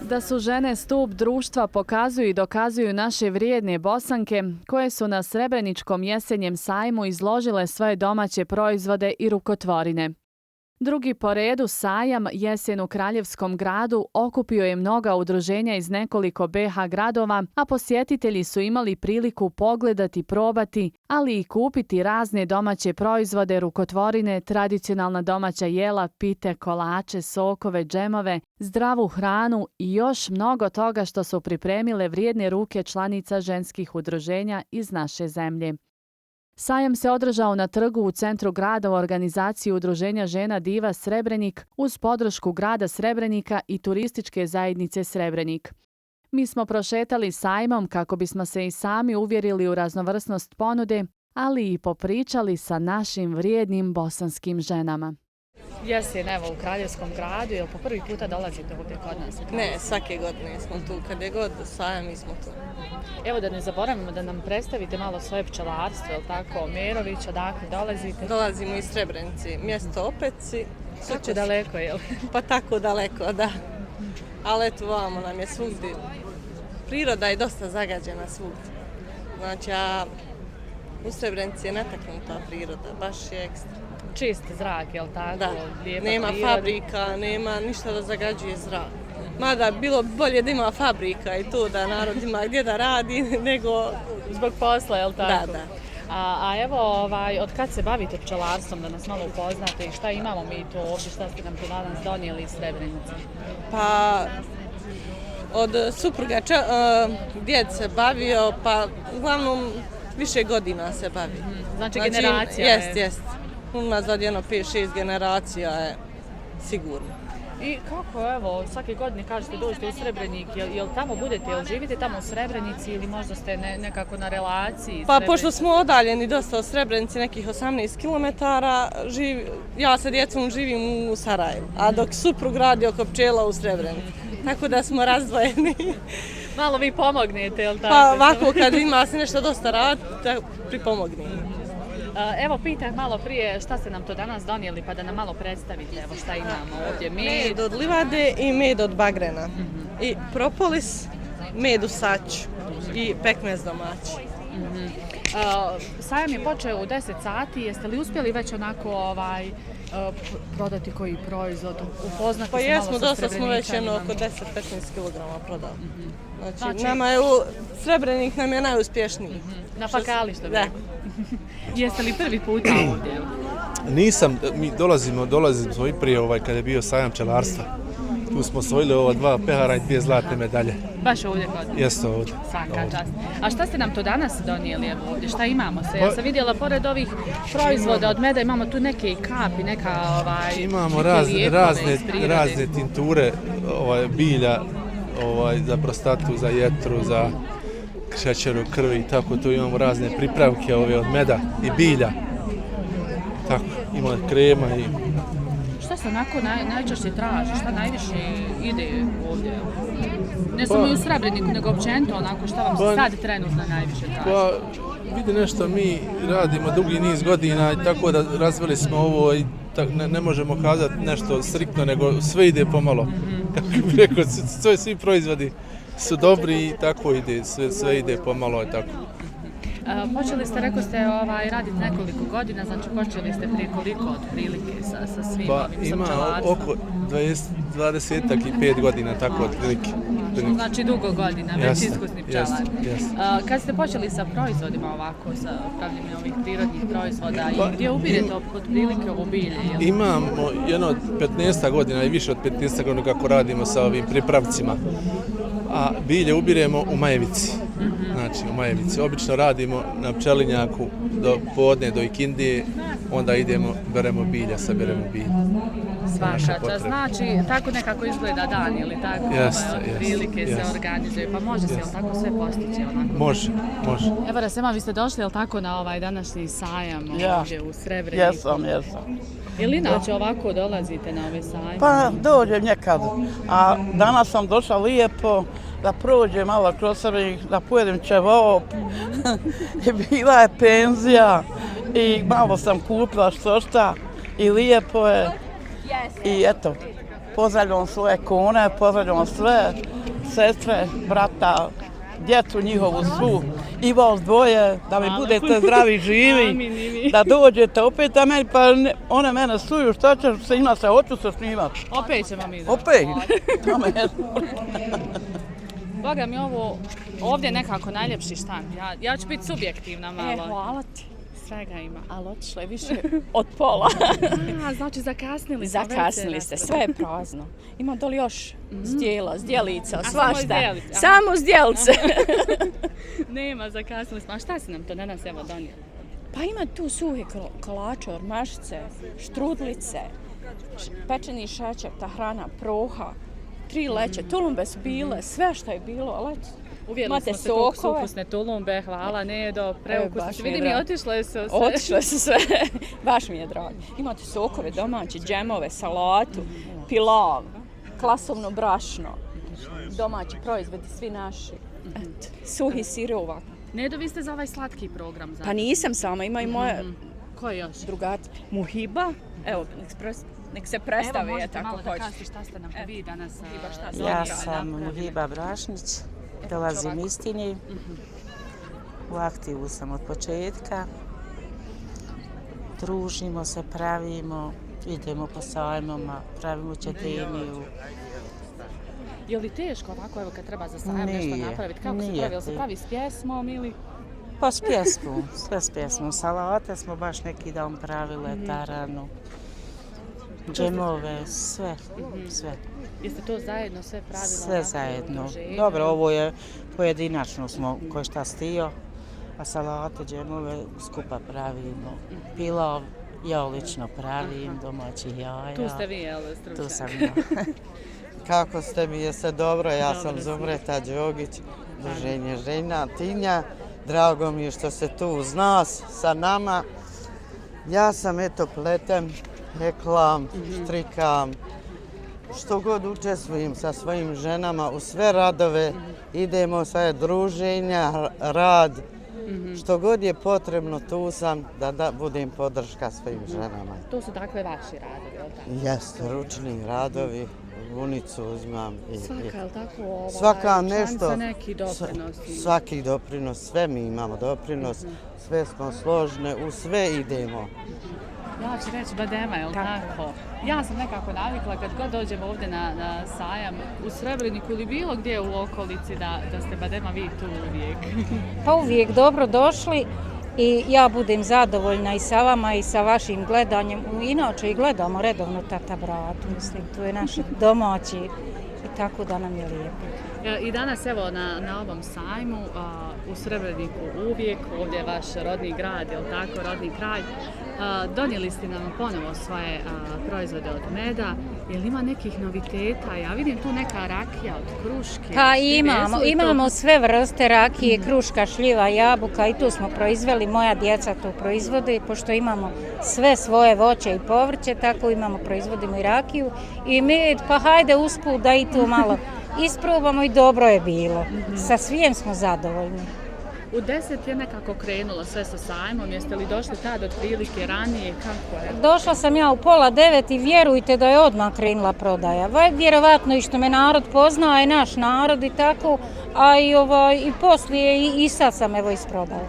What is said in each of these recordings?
Da su žene stup društva pokazuju i dokazuju naše vrijedne Bosanke koje su na Srebreničkom jesenjem sajmu izložile svoje domaće proizvode i rukotvorine. Drugi po redu sajam Jesen u Kraljevskom gradu okupio je mnoga udruženja iz nekoliko BiH gradova, a posjetitelji su imali priliku pogledati, probati, ali i kupiti razne domaće proizvode, rukotvorine, tradicionalna domaća jela, pite, kolače, sokove, džemove, zdravu hranu i još mnogo toga što su pripremile vrijedne ruke članica ženskih udruženja iz naše zemlje. Sajam se održao na trgu u centru grada u organizaciji Udruženja žena Diva Srebrenik uz podršku grada Srebrenika i turističke zajednice Srebrenik. Mi smo prošetali sajmom kako bismo se i sami uvjerili u raznovrsnost ponude, ali i popričali sa našim vrijednim bosanskim ženama. Jesen, evo, u Kraljevskom gradu, jel po prvi puta dolazite ovdje kod nas? Ne, svake godine smo tu, kad je god sajam mi smo tu. Evo da ne zaboravimo da nam predstavite malo svoje pčelarstvo, jel tako? Merović, odakle dolazite? Dolazimo iz Srebrenici, mjesto Opeci. Kako daleko, jel? Pa tako daleko, da. Ali eto, vamo nam je svugdje. Priroda je dosta zagađena svugdje. Znači, a u Srebrenici je netaknuta priroda, baš je ekstra. Čist zrak, jel tako? Da, lijepa nema priroda. Fabrika, nema ništa da zagađuje zrak. Mada bilo bolje da ima fabrika i to da narod ima gdje da radi nego... Zbog posla, jel tako? Da. A evo, od kad se bavite pčelarstvom, da nas malo upoznate i šta imamo mi tu ovdje, šta ste nam tu danas donijeli iz Srebrenice? Pa od supruga djed se bavio, pa uglavnom više godina se bavi. Znači generacija je. Jest. Unazad jedno 5-6 generacija je sigurno. I kako, evo, svake godine kažete dođete u Srebrenik, jel tamo budete, jel živite tamo u Srebrenici ili možda ste nekako na relaciji? Pa pošto smo odaljeni dosta od Srebrenici, nekih 18 km, ja sa djecom živim u Sarajevu, a dok suprug radi oko pčela u Srebrenici. Tako da smo razdvojeni. Malo vi pomognete, jel tako? Pa ovako kad ima se nešto dosta raditi, da pripomognem. Evo, pitam malo prije šta ste nam to danas donijeli, pa da nam malo predstavite, evo šta imamo ovdje. Med od livade i med od bagrena. I propolis, med u saču i pekmez domaći. Sajam je počeo u 10 sati, jeste li uspjeli već onako prodati koji proizvod, upoznati pa se malo sa jesmo, dosta smo već oko 10-15 kg prodali. Znači, nama je Srebrenik nam je najuspješniji. Na fakali što bi rekao. Jeste li prvi puta ovdje? Nisam, mi dolazimo i prije kad je bio sajam pčelarstva. Tu smo osvojili ova 2 pehara i 2 zlatne medalje. Baš ovdje kod nas? Jeste ovdje. Svaka čast. A šta ste nam to danas donijeli ovdje? Šta imamo se? Ja sam vidjela pored ovih proizvoda od meda imamo tu neke i kapi, imamo razne tinture, bilja za prostatu, za jetru, za šećeru krvi i tako, tu imamo razne pripravke od meda i bilja. Tako, ima krema i... Šta se onako najčešće traži? Šta najviše ide ovdje? Ne samo i u Srebreniku, nego općenito onako šta vam se sad trenutno najviše traži? Pa, vidi nešto, mi radimo dugi niz godina i tako da razvili smo ovo i ne možemo kazati nešto striktno, nego sve ide pomalo. Kako bih rekao, svi proizvodi su dobri i tako ide, sve ide pomalo i tako. Počeli ste, rekao ste, raditi nekoliko godina, znači počeli ste prije koliko otprilike sa svim ovim sa pčelarstvom? Oko 20-ak i 5 godina, tako otprilike. Znači dugo godina, već iskusni pčelar. Jest. Kad ste počeli sa proizvodima ovako, sa pravljenjem ovih prirodnih proizvoda i gdje ubirete otprilike ovo bilje? Imamo jedno 15 godina i više od 15 godina kako radimo sa ovim pripravcima. A bilje ubiremo u Majevici. Znači u Majevici. Obično radimo na pčelinjaku do podne, do ikindije, onda idemo, beremo bilja, saberemo bilje. Svaka čast. Znači, tako nekako izgleda dan, ili tako? Prilike se organizuje, pa može se, jel tako, sve postići? Može. Evo, Rasema, vi ste došli, jel tako, na ovaj današnji sajam ovdje u Srebreniku? Jesam. Ili inače ovako dolazite na ove sajme? Pa dođem nekad, a danas sam došla lijepo da prođem malo kroz Srebrenik, da pojedem ćevop. Bila je penzija i malo sam kupila što šta i lijepo je. I eto, Pozdravljam svoje kone, pozdravljam sve sestre, brata, djecu njihovu svu i vas dvoje, da mi budete zdravi, živi, da dođete opet na meni, pa one mene suju, šta ćeš se ima se, hoću se snimati. Opet ćemo mi da. Opet? Boga mi ovdje je nekako najljepši štand. Ja ću biti subjektivna malo. Hvala ti. Svega ima. Ali otišlo je više od pola. Znači zakasnili smo. Zakasnili ste, sve je prazno. Ima doli još zdjelica, samo svašta. zdjelice, Samo zdjelice. Nema, zakasnili smo. A šta si nam to danas evo donijeli? Pa ima tu suhe kolače, ormašice, štrudlice, pečeni šećer, ta hrana, proha, 3 leće, tulumbe su bile, sve što je bilo, leće. Uvjerili smo se koliko su ukusne tulumbe, hvala, Nedo, preukusne. Vidim i otišle su sve. Otišle su sve, baš mi je drago. Imate sokove domaće, džemove, salatu, pilav, klasovno brašno, domaći proizvodi, svi naši, suhi sirova. Nedo, vi ste za ovaj slatki program. Pa nisam sama, ima i moje Ko je još? drugati. Muhiba, evo, nek se predstavi, je tako hoće. Evo, možete malo da kažete šta ste nam vi danas Ja sam Muhiba Brašnić, dolazim iz Tinje. U aktivu sam od početka. Družimo se, pravimo, idemo po sajmama, pravimo četiniju. Je li teško ovako, evo kad treba za sajam nešto napraviti? Kako se pravi? Jel se pravi s pjesmom ili? Pa s pjesmom, sve s pjesmom. Salate smo baš neki dan pravile, taranu, džemove, sve. Jeste to zajedno sve pravilo? Sve zajedno. Dobro, ovo je pojedinačno smo ko šta stio, a salate, džemove skupa pravimo. Pilav ja lično pravim, domaćih jaja. Tu ste vi, jel, stručnjak? Tu sam ja. Kako ste mi, jeste dobro? Ja sam Zumreta Đogić, Druženje žena Tinja. Drago mi je što ste tu uz nas, sa nama. Ja sam pletem, heklam, štrikam, što god učestvujem sa svojim ženama u sve radove. Idemo sve druženja, rad. Što god je potrebno, tu sam da budem podrška svojim ženama. To su dakle vaši radovi, jel tako? Jeste, ručni radovi, vunicu uzmam. Svaka, jel tako, svaka nešto, neki doprinos? Svaki doprinos, sve mi imamo doprinos, sve smo složne, u sve idemo. Ja ću reći badema, jel tako? Ja sam nekako navikla kad god dođemo ovdje na sajam u Srebreniku ili bilo gdje u okolici da ste badema vi tu uvijek. Pa uvijek dobro došli i ja budem zadovoljna i sa vama i sa vašim gledanjem. Inače i gledamo redovno Tata Bratu, mislim, tu je naš domaći i tako da nam je lijepo. I danas evo na ovom sajmu u Srebreniku uvijek, ovdje je vaš rodni grad, jel tako, rodni kraj. Donijeli ste nam ponovo svoje proizvode od meda. Je li ima nekih noviteta? Ja vidim tu neka rakija od kruške. Pa imamo sve vrste rakije, kruška, šljiva, jabuka i tu smo proizveli, moja djeca to proizvode, pošto imamo sve svoje voće i povrće, tako proizvodimo i rakiju i med, pa hajde usput da i tu malo isprobamo i dobro je bilo. Sa svijem smo zadovoljni. U 10 je nekako krenulo sve sa sajmom, jeste li došli tad otprilike ranije, kako je? Došla sam ja u 8:30 i vjerujte da je odmah krenula prodaja. Vjerovatno i što me narod pozna, je naš narod i tako, a i poslije i sad sam evo isprodala.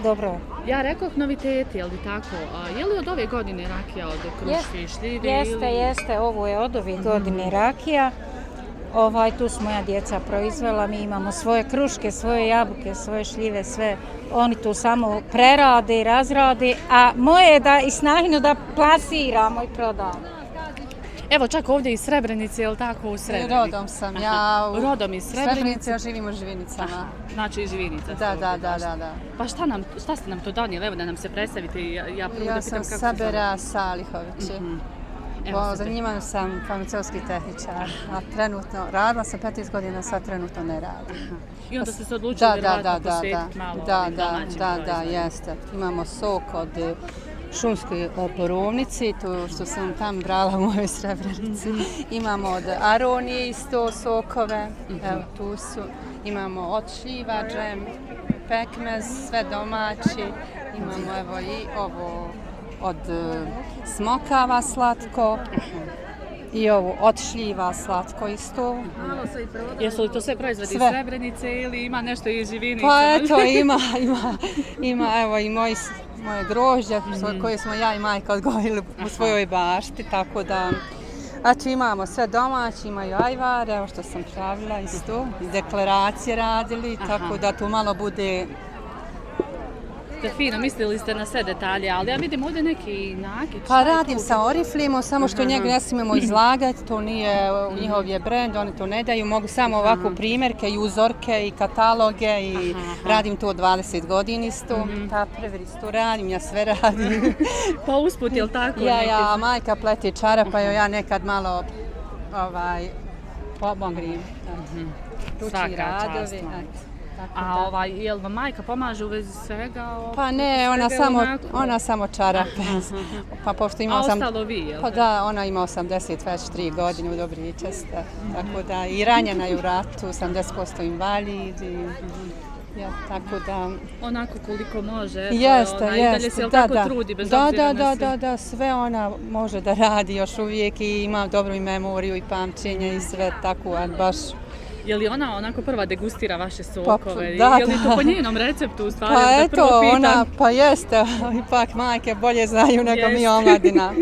Dobro je. Ja rekoh noviteti, jel' tako? Je li od ove godine rakija od kruške i šljive? Jeste, ovo je od ove godine rakija. Tu su moja djeca proizvela, mi imamo svoje kruške, svoje jabuke, svoje šljive, sve. Oni tu samo prerade i razrade, a moje je da i snahinu da plasiramo i prodamo. Evo čak ovdje iz Srebrenice, je li tako, u Srebreniku? Rodom sam ja. Rodom iz Srebrenice? Ja živim u Živinicama. Znači iz Živinica. Da. Pa šta ste nam to donijeli? Evo da nam se predstavite i ja prvo da pitam kako se zove. Ja sam Sabera Salihović. Zanimam sam farmaceutski tehničar, a trenutno, radila sam 15 godina, sad trenutno ne radim. I onda ste se odlučili vjerovatno posvetiti malo domaćim proizvodima. Da, jeste. Imamo sok od šumskoj borovnici, to što sam tam brala u mojoj Srebrenici. Imamo od aronije isto sokove, evo tu su. Imamo od šljiva, džem, pekmez, sve domaći. Imamo evo i ovo od smokava slatko. i ovu od šljiva slatko isto. Jesu li to sve proizvodi iz Sve. Srebrenice ili ima nešto iz Živinice? Pa eto, ima evo i moje grožđe koje smo ja i majka odgojili u svojoj bašti, tako da znači imamo sve domaći, imaju ajvare, evo što sam pravila isto, i deklaracije radili, tako da tu malo bude. Ste fino, mislili ste na sve detalje, ali ja vidim ovdje neki nakit. Pa radim sa Oriflimom, samo što njega ne smijemo izlagati, to nije njihov je brend, oni to ne daju, mogu samo ovako primjerke i uzorke i kataloge i radim to 20 godina isto, taprever isto radim, ja sve radim. Pa usput, jel tako? Ja, majka pleti čarape, ja nekad malo pomogrim. Svaka radovi, čast vam. eto. A jel vam majka pomaže u vezi svega? Pa ne, ona samo čarape. Pa pošto ima A ostalo vi, jel? Pa da, ona ima 83 godine u Dobričeste. Tako da i ranjena je u ratu, 80% invalid. Ja, tako da... Onako koliko može. Jeste. I dalje se tako trudi bez obzira na sve. Da, sve ona može da radi još uvijek i ima dobru i memoriju i pamćenje i sve tako, baš... Je li ona onako prva degustira vaše sokove? Da, je li to po njenom receptu u stvari? Pa da eto, prvo pitam? ona, pa jeste, ipak majke bolje znaju nego mi omladina.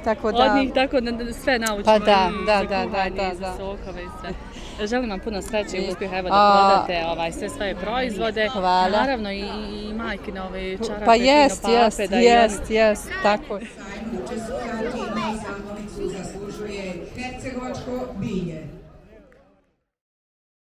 Tako da... Od njih tako sve naučimo Pa da, i za kuhanje, i za sokove i sve. Želim vam puno sreće i uspjeha, evo da prodate sve svoje proizvode. Hvala. Naravno i majkine ove čarape, Pa jest, pape, da tako.